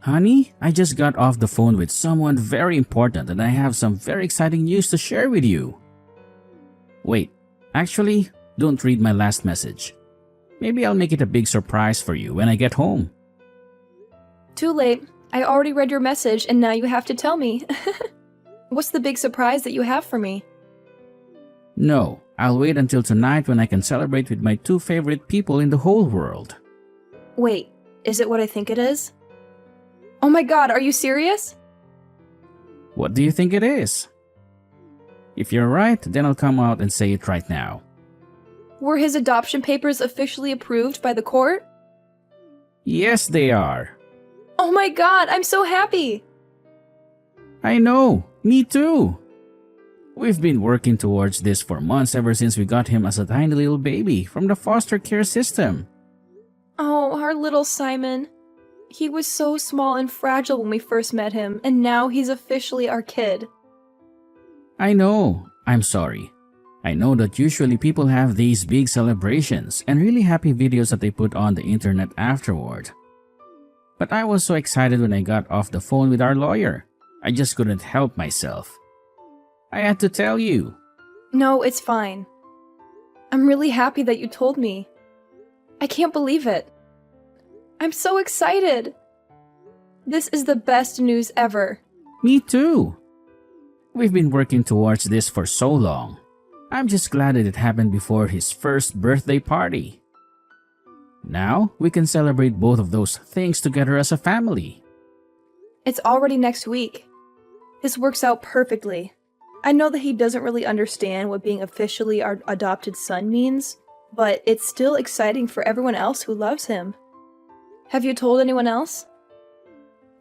Honey, I just got off the phone with someone very important and I have some very exciting news to share with you. Wait, actually, don't read my last message. Maybe I'll make it a big surprise for you when I get home. Too late. I already read your message and now you have to tell me. What's the big surprise that you have for me? No, I'll wait until tonight when I can celebrate with my two favorite people in the whole world. Wait, is it what I think it is? Oh my god, are you serious? What do you think it is? If you're right, then I'll come out and say it right now. Were his adoption papers officially approved by the court? Yes, they are. Oh my god, I'm so happy! I know, me too. We've been working towards this for months ever since we got him as a tiny little baby from the foster care system. Oh, our little Simon. He was so small and fragile when we first met him, and now he's officially our kid. I know, I'm sorry. I know that usually people have these big celebrations and really happy videos that they put on the internet afterward. But I was so excited when I got off the phone with our lawyer. I just couldn't help myself. I had to tell you. No, it's fine. I'm really happy that you told me. I can't believe it. I'm so excited. This is the best news ever. Me too. We've been working towards this for so long. I'm just glad that it happened before his first birthday party. Now, we can celebrate both of those things together as a family. It's already next week. This works out perfectly. I know that he doesn't really understand what being officially our adopted son means, but it's still exciting for everyone else who loves him. Have you told anyone else?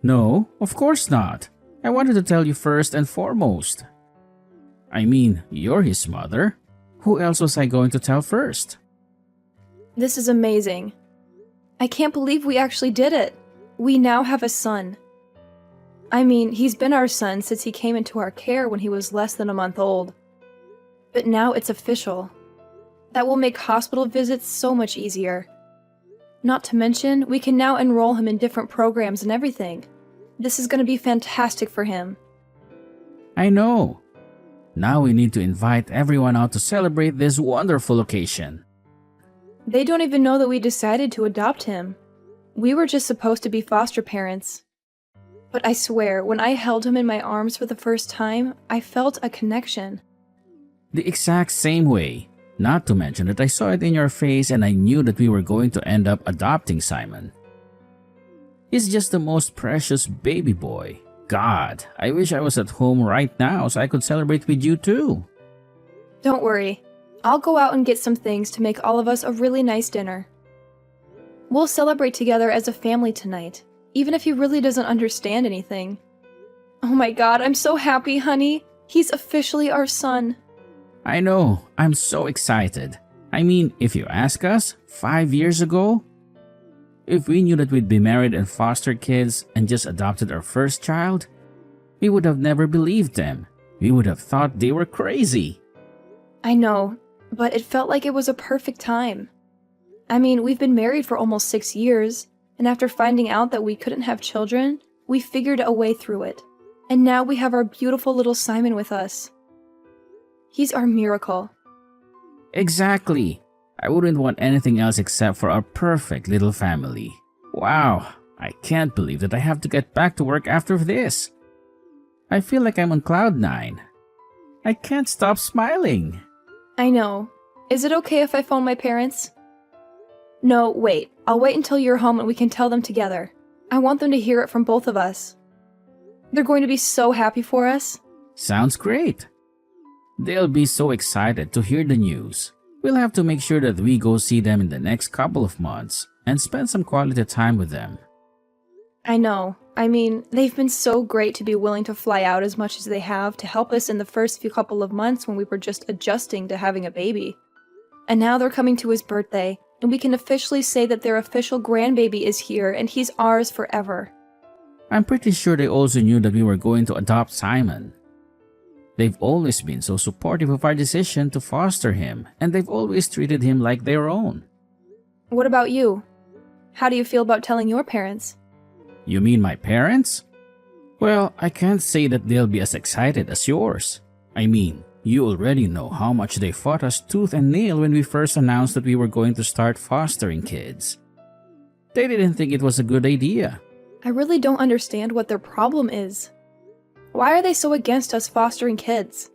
No, of course not. I wanted to tell you first and foremost. I mean, you're his mother. Who else was I going to tell first? This is amazing. I can't believe we actually did it. We now have a son. I mean, he's been our son since he came into our care when he was less than a month old. But now it's official. That will make hospital visits so much easier. Not to mention, we can now enroll him in different programs and everything. This is going to be fantastic for him. I know. Now we need to invite everyone out to celebrate this wonderful occasion. They don't even know that we decided to adopt him. We were just supposed to be foster parents. But I swear, when I held him in my arms for the first time, I felt a connection. The exact same way. Not to mention that I saw it in your face and I knew that we were going to end up adopting Simon. He's just the most precious baby boy. God, I wish I was at home right now so I could celebrate with you too. Don't worry. I'll go out and get some things to make all of us a really nice dinner. We'll celebrate together as a family tonight, even if he really doesn't understand anything. Oh my god, I'm so happy, honey. He's officially our son. I know, I'm so excited. I mean, if you ask us, 5 years ago, if we knew that we'd be married and foster kids and just adopted our first child, we would have never believed them. We would have thought they were crazy. I know, but it felt like it was a perfect time. I mean, we've been married for almost 6 years, and after finding out that we couldn't have children, we figured a way through it. And now we have our beautiful little Simon with us. He's our miracle. Exactly. I wouldn't want anything else except for our perfect little family. Wow, I can't believe that I have to get back to work after this. I feel like I'm on cloud 9. I can't stop smiling. I know. Is it okay if I phone my parents? No, wait. I'll wait until you're home and we can tell them together. I want them to hear it from both of us. They're going to be so happy for us. Sounds great. They'll be so excited to hear the news. We'll have to make sure that we go see them in the next couple of months and spend some quality time with them. I know. I mean, they've been so great to be willing to fly out as much as they have to help us in the first few couple of months when we were just adjusting to having a baby. And now they're coming to his birthday, and we can officially say that their official grandbaby is here and he's ours forever. I'm pretty sure they also knew that we were going to adopt Simon. They've always been so supportive of our decision to foster him, and they've always treated him like their own. What about you? How do you feel about telling your parents? You mean my parents? Well, I can't say that they'll be as excited as yours. I mean, you already know how much they fought us tooth and nail when we first announced that we were going to start fostering kids. They didn't think it was a good idea. I really don't understand what their problem is. Why are they so against us fostering kids?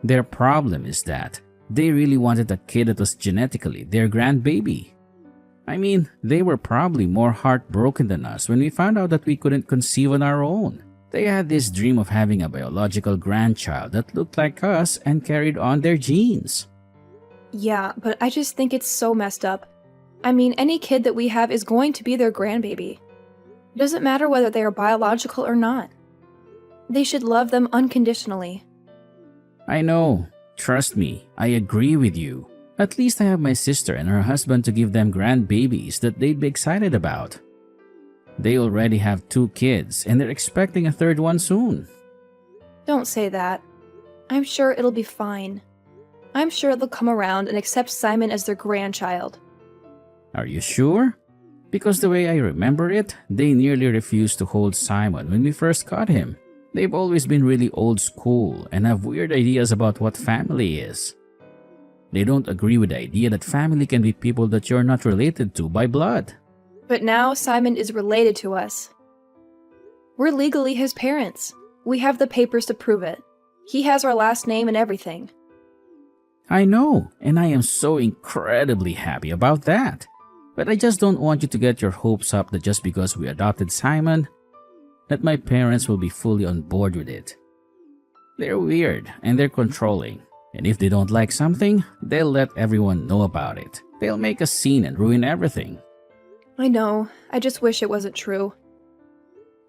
Their problem is that they really wanted a kid that was genetically their grandbaby. I mean, they were probably more heartbroken than us when we found out that we couldn't conceive on our own. They had this dream of having a biological grandchild that looked like us and carried on their genes. Yeah, but I just think it's so messed up. I mean, any kid that we have is going to be their grandbaby. It doesn't matter whether they are biological or not. They should love them unconditionally. I know. Trust me, I agree with you. At least I have my sister and her husband to give them grandbabies that they'd be excited about. They already have 2 kids and they're expecting a 3rd one soon. Don't say that. I'm sure it'll be fine. I'm sure they'll come around and accept Simon as their grandchild. Are you sure? Because the way I remember it, they nearly refused to hold Simon when we first caught him. They've always been really old school and have weird ideas about what family is. They don't agree with the idea that family can be people that you're not related to by blood. But now Simon is related to us. We're legally his parents. We have the papers to prove it. He has our last name and everything. I know, and I am so incredibly happy about that. But I just don't want you to get your hopes up that just because we adopted Simon, that my parents will be fully on board with it. They're weird and they're controlling. And if they don't like something, they'll let everyone know about it. They'll make a scene and ruin everything. I know. I just wish it wasn't true.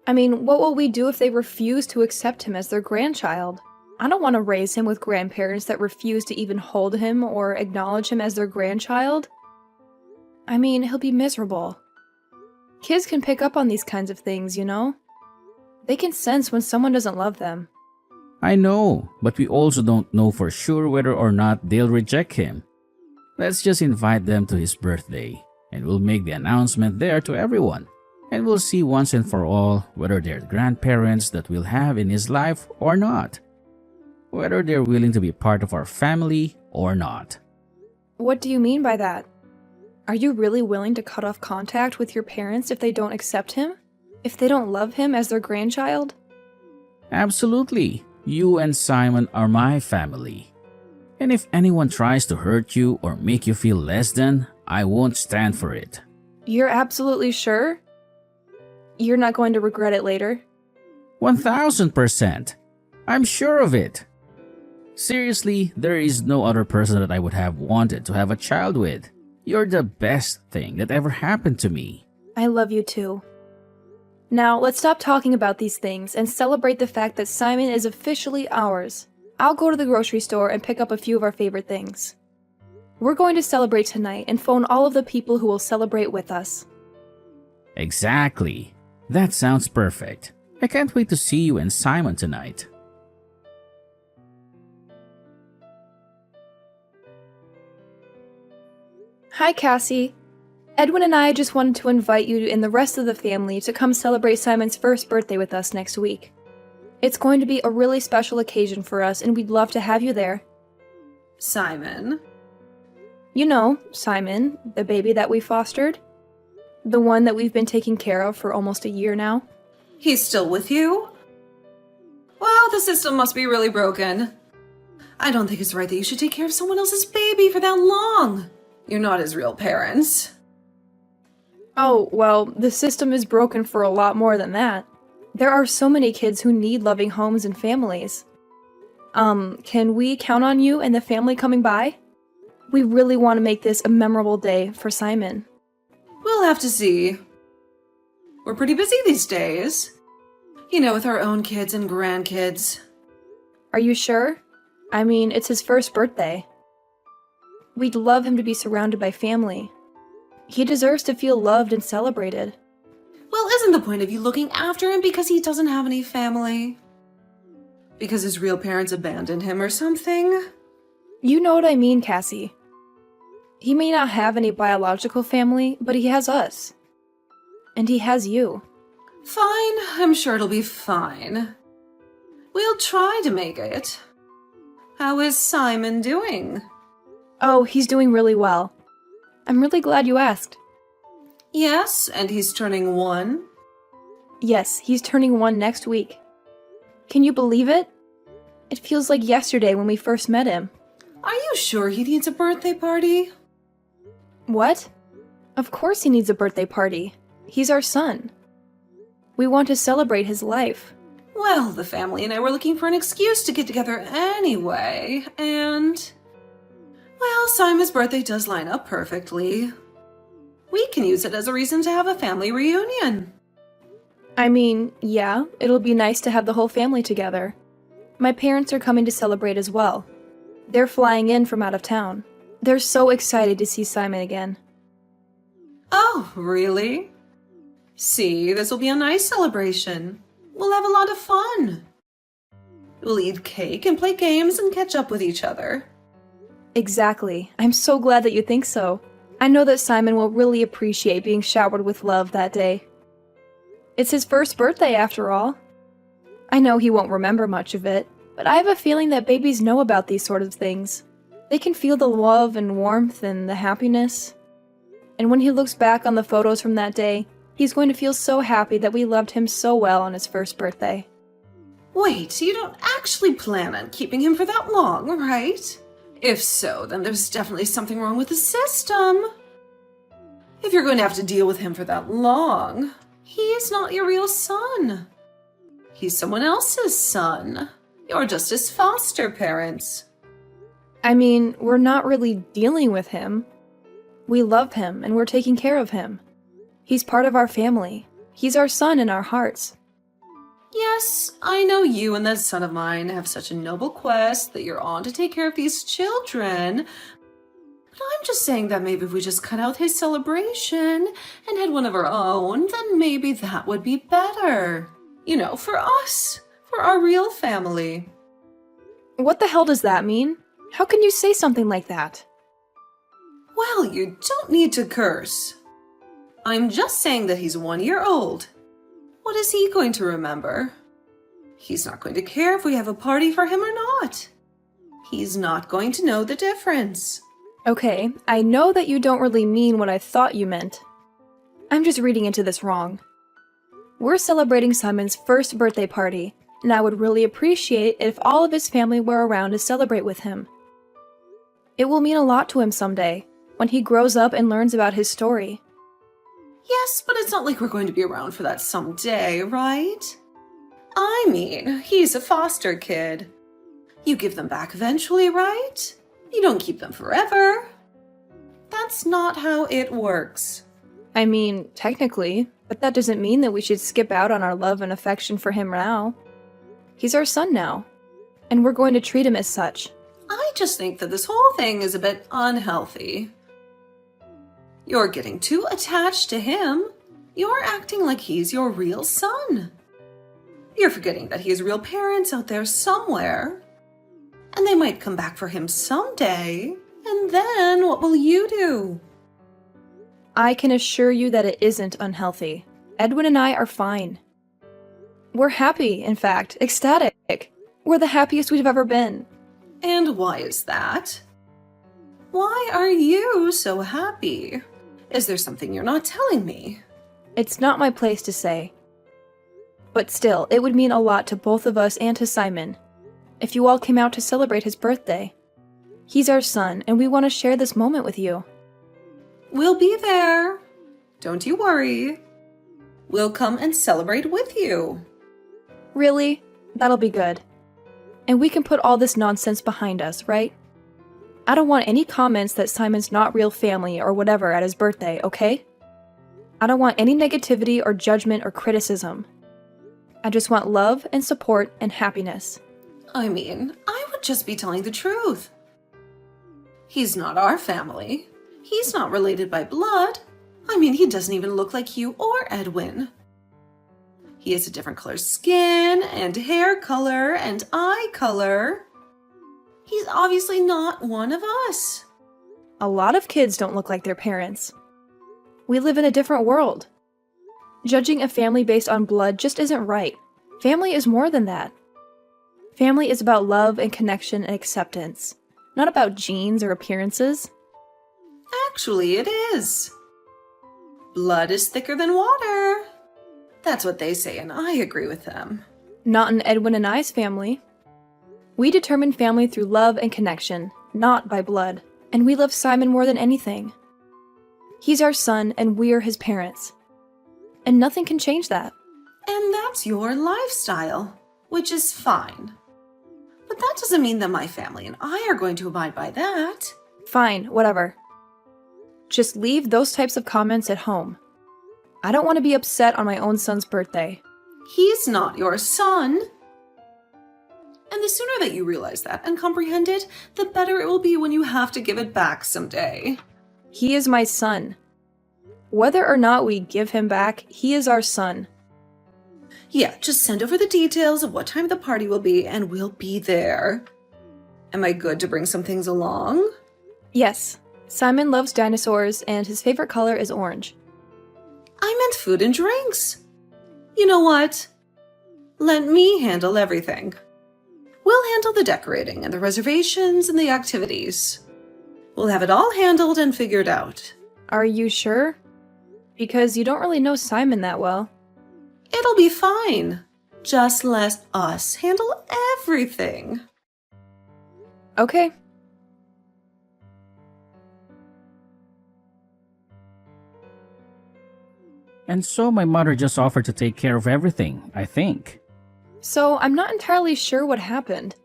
I mean, what will we do if they refuse to accept him as their grandchild? I don't want to raise him with grandparents that refuse to even hold him or acknowledge him as their grandchild. I mean, he'll be miserable. Kids can pick up on these kinds of things, you know? They can sense when someone doesn't love them. I know, but we also don't know for sure whether or not they'll reject him. Let's just invite them to his birthday, and we'll make the announcement there to everyone. And we'll see once and for all whether they're grandparents that we'll have in his life or not. Whether they're willing to be part of our family or not. What do you mean by that? Are you really willing to cut off contact with your parents if they don't accept him? If they don't love him as their grandchild? Absolutely. You and Simon are my family. And if anyone tries to hurt you or make you feel less than, I won't stand for it. You're absolutely sure? You're not going to regret it later? 1000%. I'm sure of it. Seriously, there is no other person that I would have wanted to have a child with. You're the best thing that ever happened to me. I love you too. Now, let's stop talking about these things and celebrate the fact that Simon is officially ours. I'll go to the grocery store and pick up a few of our favorite things. We're going to celebrate tonight and phone all of the people who will celebrate with us. Exactly. That sounds perfect. I can't wait to see you and Simon tonight. Hi, Cassie. Edwin and I just wanted to invite you and the rest of the family to come celebrate Simon's first birthday with us next week. It's going to be a really special occasion for us, and we'd love to have you there. Simon? You know, Simon, the baby that we fostered. The one that we've been taking care of for almost a year now. He's still with you? Well, the system must be really broken. I don't think it's right that you should take care of someone else's baby for that long. You're not his real parents. Oh, well, the system is broken for a lot more than that. There are so many kids who need loving homes and families. Can we count on you and the family coming by? We really want to make this a memorable day for Simon. We'll have to see. We're pretty busy these days. You know, with our own kids and grandkids. Are you sure? I mean, it's his first birthday. We'd love him to be surrounded by family. He deserves to feel loved and celebrated. Well, isn't the point of you looking after him because he doesn't have any family? Because his real parents abandoned him or something? You know what I mean, Cassie. He may not have any biological family, but he has us. And he has you. Fine, I'm sure it'll be fine. We'll try to make it. How is Simon doing? Oh, he's doing really well. I'm really glad you asked. Yes, and he's turning 1. Yes, he's turning 1 next week. Can you believe it? It feels like yesterday when we first met him. Are you sure he needs a birthday party? What? Of course he needs a birthday party. He's our son. We want to celebrate his life. Well, the family and I were looking for an excuse to get together anyway, and... Well, Simon's birthday does line up perfectly. We can use it as a reason to have a family reunion. I mean, yeah, it'll be nice to have the whole family together. My parents are coming to celebrate as well. They're flying in from out of town. They're so excited to see Simon again. Oh, really? See, this will be a nice celebration. We'll have a lot of fun. We'll eat cake and play games and catch up with each other. Exactly. I'm so glad that you think so. I know that Simon will really appreciate being showered with love that day. It's his first birthday, after all. I know he won't remember much of it, but I have a feeling that babies know about these sort of things. They can feel the love and warmth and the happiness. And when he looks back on the photos from that day, he's going to feel so happy that we loved him so well on his first birthday. Wait, you don't actually plan on keeping him for that long, right? If so, then there's definitely something wrong with the system. If you're going to have to deal with him for that long, he is not your real son. He's someone else's son. You're just his foster parents. I mean, we're not really dealing with him. We love him and we're taking care of him. He's part of our family. He's our son in our hearts. Yes, I know you and that son of mine have such a noble quest that you're on to take care of these children. But I'm just saying that maybe if we just cut out his celebration and had one of our own, then maybe that would be better. You know, for us, for our real family. What the hell does that mean? How can you say something like that? Well, you don't need to curse. I'm just saying that he's 1 year old. What is he going to remember? He's not going to care if we have a party for him or not. He's not going to know the difference. Okay, I know that you don't really mean what I thought you meant. I'm just reading into this wrong. We're celebrating Simon's first birthday party, and I would really appreciate it if all of his family were around to celebrate with him. It will mean a lot to him someday, when he grows up and learns about his story. Yes, but it's not like we're going to be around for that someday, right? I mean, he's a foster kid. You give them back eventually, right? You don't keep them forever. That's not how it works. I mean, technically, but that doesn't mean that we should skip out on our love and affection for him now. He's our son now, and we're going to treat him as such. I just think that this whole thing is a bit unhealthy. You're getting too attached to him. You're acting like he's your real son. You're forgetting that he has real parents out there somewhere. And they might come back for him someday. And then what will you do? I can assure you that it isn't unhealthy. Edwin and I are fine. We're happy, in fact, ecstatic. We're the happiest we've ever been. And why is that? Why are you so happy? Is there something you're not telling me? It's not my place to say. But still, it would mean a lot to both of us and to Simon if you all came out to celebrate his birthday. He's our son, and we want to share this moment with you. We'll be there. Don't you worry. We'll come and celebrate with you. Really? That'll be good. And we can put all this nonsense behind us, right? I don't want any comments that Simon's not real family or whatever at his birthday, okay? I don't want any negativity or judgment or criticism. I just want love and support and happiness. I mean, I would just be telling the truth. He's not our family. He's not related by blood. I mean, he doesn't even look like you or Edwin. He has a different color skin and hair color and eye color. He's obviously not one of us. A lot of kids don't look like their parents. We live in a different world. Judging a family based on blood just isn't right. Family is more than that. Family is about love and connection and acceptance, not about genes or appearances. Actually, it is. Blood is thicker than water. That's what they say, and I agree with them. Not in Edwin and I's family. We determine family through love and connection, not by blood, and we love Simon more than anything. He's our son, and we're his parents. And nothing can change that. And that's your lifestyle, which is fine. But that doesn't mean that my family and I are going to abide by that. Fine, whatever. Just leave those types of comments at home. I don't want to be upset on my own son's birthday. He's not your son. And the sooner that you realize that and comprehend it, the better it will be when you have to give it back someday. He is my son. Whether or not we give him back, he is our son. Yeah, just send over the details of what time the party will be and we'll be there. Am I good to bring some things along? Yes, Simon loves dinosaurs and his favorite color is orange. I meant food and drinks. You know what? Let me handle everything. We'll handle the decorating and the reservations and the activities. We'll have it all handled and figured out. Are you sure? Because you don't really know Simon that well. It'll be fine. Just let us handle everything. Okay. And so my mother just offered to take care of everything, I think. So I'm not entirely sure what happened.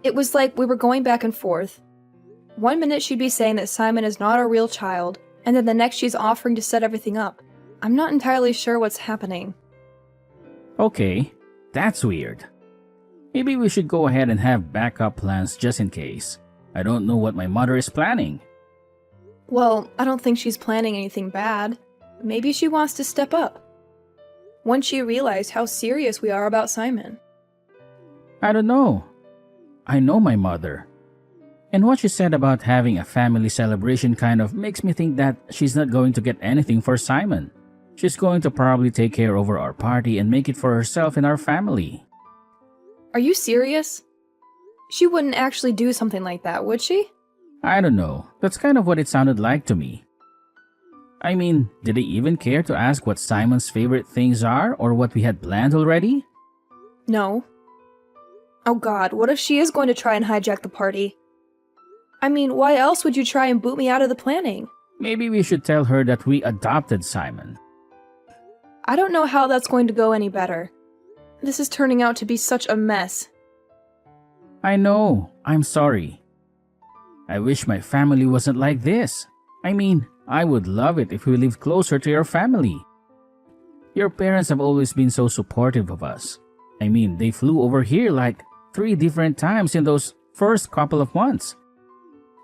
It was like we were going back and forth. 1 minute she'd be saying that Simon is not our real child, and then the next she's offering to set everything up. I'm not entirely sure what's happening. Okay, that's weird. Maybe we should go ahead and have backup plans just in case. I don't know what my mother is planning. Well, I don't think she's planning anything bad. Maybe she wants to step up. Once she realized how serious we are about Simon. I don't know. I know my mother. And what she said about having a family celebration kind of makes me think that she's not going to get anything for Simon. She's going to probably take care over our party and make it for herself and our family. Are you serious? She wouldn't actually do something like that, would she? I don't know. That's kind of what it sounded like to me. I mean, did they even care to ask what Simon's favorite things are or what we had planned already? No. Oh god, what if she is going to try and hijack the party? I mean, why else would you try and boot me out of the planning? Maybe we should tell her that we adopted Simon. I don't know how that's going to go any better. This is turning out to be such a mess. I know. I'm sorry. I wish my family wasn't like this. I mean, I would love it if we lived closer to your family. Your parents have always been so supportive of us. I mean, they flew over here like 3 different times in those first couple of months.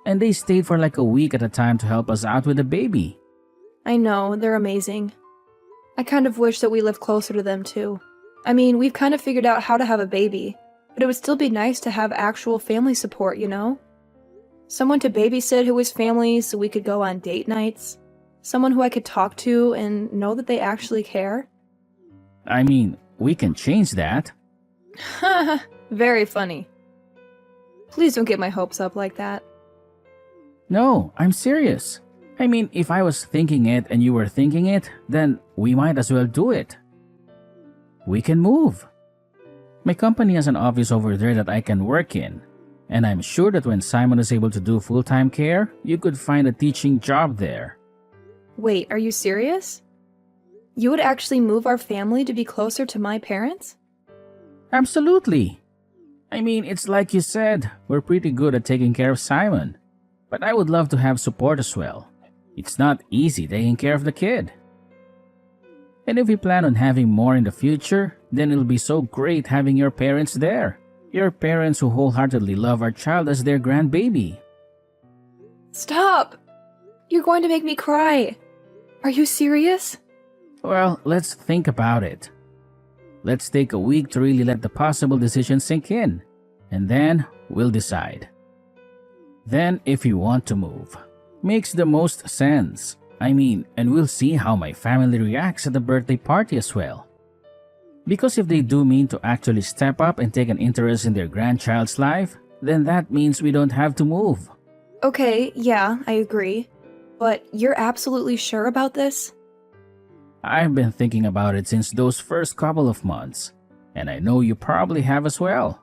And they stayed for like a week at a time to help us out with the baby. I know, they're amazing. I kind of wish that we lived closer to them too. I mean, we've kind of figured out how to have a baby, but it would still be nice to have actual family support, you know? Someone to babysit who was family so we could go on date nights. Someone who I could talk to and know that they actually care. I mean, we can change that. Haha, very funny. Please don't get my hopes up like that. No, I'm serious. I mean, if I was thinking it and you were thinking it, then we might as well do it. We can move. My company has an office over there that I can work in. And I'm sure that when Simon is able to do full-time care, you could find a teaching job there. Wait, are you serious? You would actually move our family to be closer to my parents? Absolutely. I mean, it's like you said, we're pretty good at taking care of Simon. But I would love to have support as well. It's not easy taking care of the kid. And if we plan on having more in the future, then it'll be so great having your parents there. Your parents who wholeheartedly love our child as their grandbaby. Stop! You're going to make me cry. Are you serious? Well, let's think about it. Let's take a week to really let the possible decision sink in. And then we'll decide. Then if you want to move, makes the most sense. And we'll see how my family reacts at the birthday party as well. Because if they do mean to actually step up and take an interest in their grandchild's life, then that means we don't have to move. Okay, yeah, I agree. But you're absolutely sure about this? I've been thinking about it since those first couple of months, and I know you probably have as well.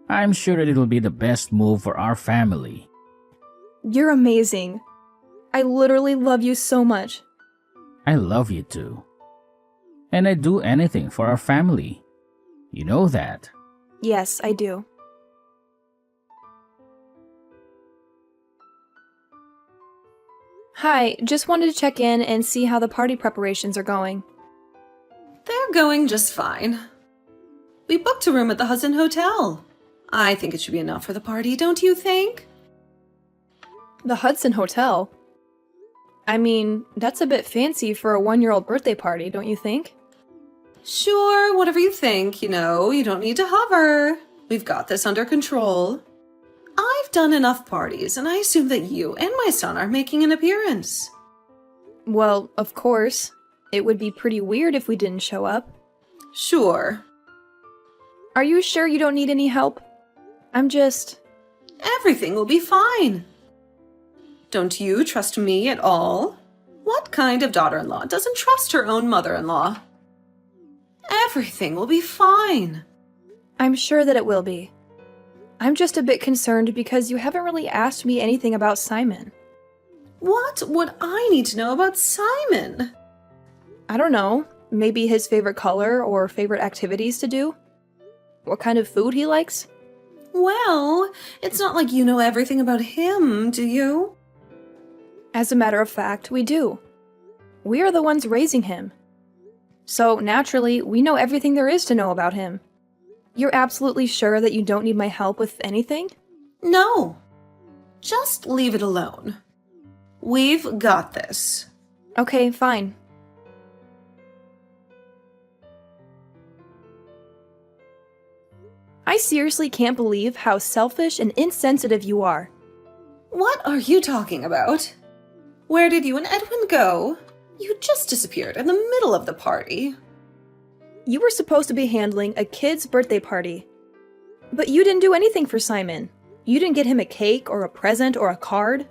I'm sure that it'll be the best move for our family. You're amazing. I literally love you so much. I love you too. And I'd do anything for our family. You know that. Yes, I do. Hi, just wanted to check in and see how the party preparations are going. They're going just fine. We booked a room at the Hudson Hotel. I think it should be enough for the party, don't you think? The Hudson Hotel? I mean, that's a bit fancy for a 1-year-old birthday party, don't you think? Sure, whatever you think, you don't need to hover. We've got this under control. I've done enough parties, and I assume that you and my son are making an appearance. Well, of course. It would be pretty weird if we didn't show up. Sure. Are you sure you don't need any help? Everything will be fine. Don't you trust me at all? What kind of daughter-in-law doesn't trust her own mother-in-law? Everything will be fine. I'm sure that it will be. I'm just a bit concerned because you haven't really asked me anything about Simon. What would I need to know about Simon? I don't know. Maybe his favorite color or favorite activities to do? What kind of food he likes? Well, it's not like you know everything about him, do you? As a matter of fact, we do. We are the ones raising him. So, naturally, we know everything there is to know about him. You're absolutely sure that you don't need my help with anything? No. Just leave it alone. We've got this. Okay, fine. I seriously can't believe how selfish and insensitive you are. What are you talking about? Where did you and Edwin go? You just disappeared in the middle of the party. You were supposed to be handling a kid's birthday party. But you didn't do anything for Simon. You didn't get him a cake or a present or a card.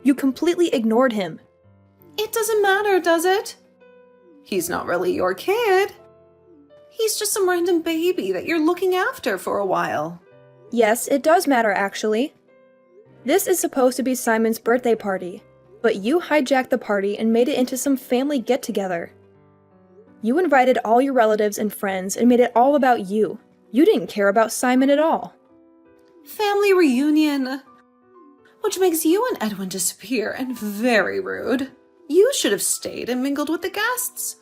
You completely ignored him. It doesn't matter, does it? He's not really your kid. He's just some random baby that you're looking after for a while. Yes, it does matter, actually. This is supposed to be Simon's birthday party, but you hijacked the party and made it into some family get-together. You invited all your relatives and friends and made it all about you. You didn't care about Simon at all. Family reunion. Which makes you and Edwin disappear and very rude. You should have stayed and mingled with the guests.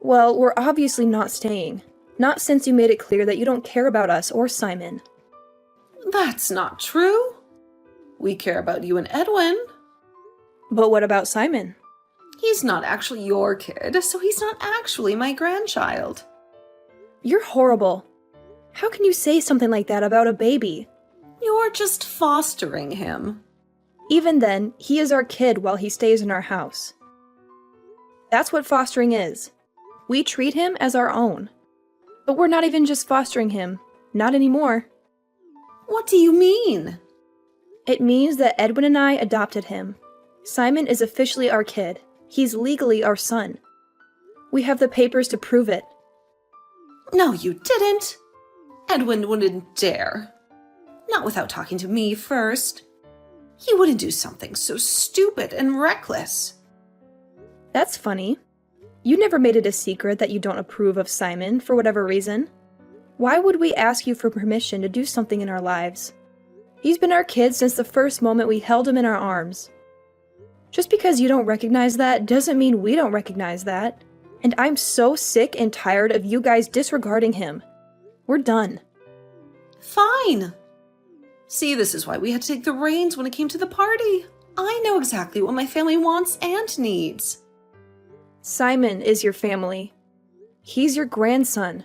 Well, we're obviously not staying. Not since you made it clear that you don't care about us or Simon. That's not true. We care about you and Edwin. But what about Simon? He's not actually your kid, so he's not actually my grandchild. You're horrible. How can you say something like that about a baby? You're just fostering him. Even then, he is our kid while he stays in our house. That's what fostering is. We treat him as our own. But we're not even just fostering him. Not anymore. What do you mean? It means that Edwin and I adopted him. Simon is officially our kid. He's legally our son. We have the papers to prove it. No, you didn't. Edwin wouldn't dare. Not without talking to me first. He wouldn't do something so stupid and reckless. That's funny. You never made it a secret that you don't approve of Simon for whatever reason. Why would we ask you for permission to do something in our lives? He's been our kid since the first moment we held him in our arms. Just because you don't recognize that doesn't mean we don't recognize that. And I'm so sick and tired of you guys disregarding him. We're done. Fine. See, this is why we had to take the reins when it came to the party. I know exactly what my family wants and needs. Simon is your family. He's your grandson.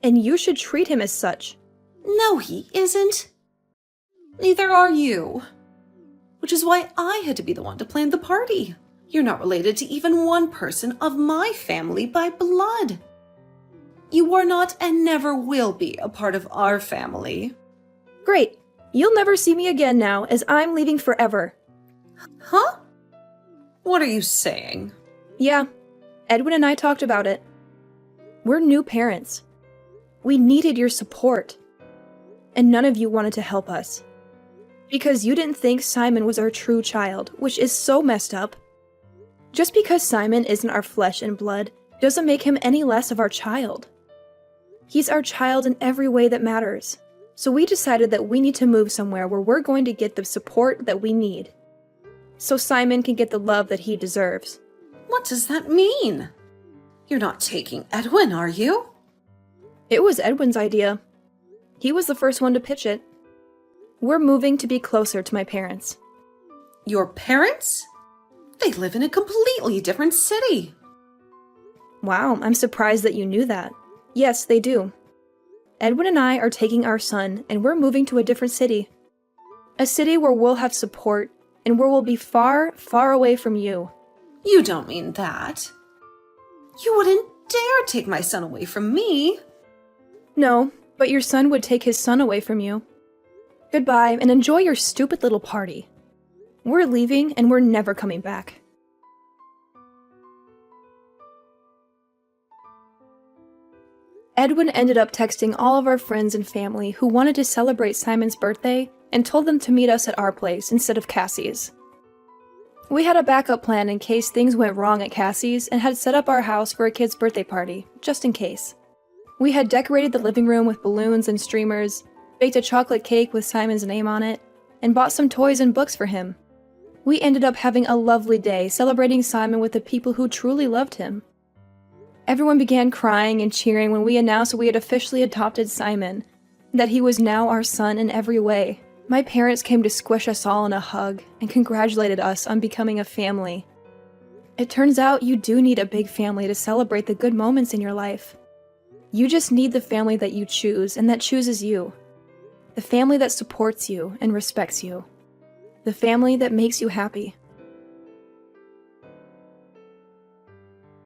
And you should treat him as such. No, he isn't. Neither are you. which is why I had to be the one to plan the party. You're not related to even one person of my family by blood. You are not and never will be a part of our family. Great. You'll never see me again now, as I'm leaving forever. Huh? What are you saying? Yeah, Edwin and I talked about it. We're new parents. We needed your support. And none of you wanted to help us. Because you didn't think Simon was our true child, which is so messed up. Just because Simon isn't our flesh and blood doesn't make him any less of our child. He's our child in every way that matters. So we decided that we need to move somewhere where we're going to get the support that we need. So Simon can get the love that he deserves. What does that mean? You're not taking Edwin, are you? It was Edwin's idea. He was the first one to pitch it. We're moving to be closer to my parents. Your parents? They live in a completely different city. Wow, I'm surprised that you knew that. Yes, they do. Edwin and I are taking our son, and we're moving to a different city. A city where we'll have support, and where we'll be far, far away from you. You don't mean that. You wouldn't dare take my son away from me. No, but your son would take his son away from you. Goodbye, and enjoy your stupid little party. We're leaving, and we're never coming back. Edwin ended up texting all of our friends and family who wanted to celebrate Simon's birthday and told them to meet us at our place instead of Cassie's. We had a backup plan in case things went wrong at Cassie's and had set up our house for a kid's birthday party, just in case. We had decorated the living room with balloons and streamers, baked a chocolate cake with Simon's name on it, and bought some toys and books for him. We ended up having a lovely day celebrating Simon with the people who truly loved him. Everyone began crying and cheering when we announced we had officially adopted Simon, that he was now our son in every way. My parents came to squish us all in a hug and congratulated us on becoming a family. It turns out you do need a big family to celebrate the good moments in your life. You just need the family that you choose and that chooses you. The family that supports you and respects you. The family that makes you happy.